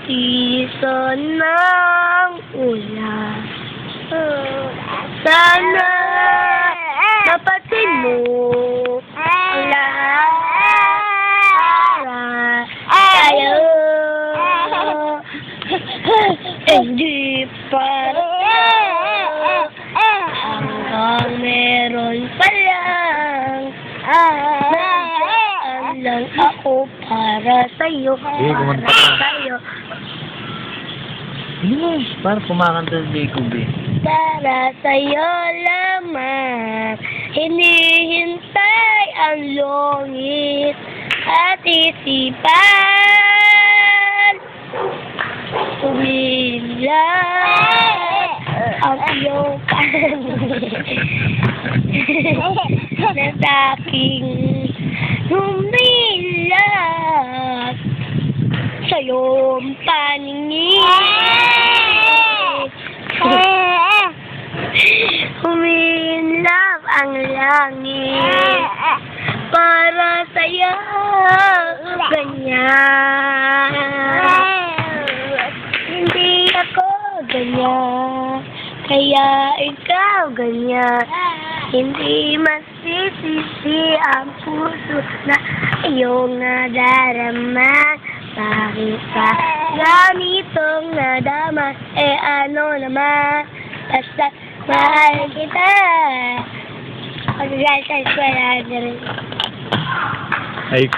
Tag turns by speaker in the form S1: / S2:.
S1: season ng ulan. Sana mapatin mo ang lahat para tayo. Hindi para hanggang meron pa lang lang ako para sa'yo.
S2: Kumanta
S1: Para
S2: ka.
S1: sa'yo.
S2: Parang kumakanta sa Jacob eh.
S1: Para sa'yo lamang hinihintay ang lungit at isipan. Umilag ang iyong na aking humilag sa iyong paningin. Huminlove ang langit para sa'yo, ganyan. Hindi ako ganyan, kaya ikaw ganyan. Hindi masisisi ang puso na iyong nadarama. Bakit ka ganitong nadama? Ano naman? Basta mahal kita. Pag-galit sa eskwela,
S2: Ay,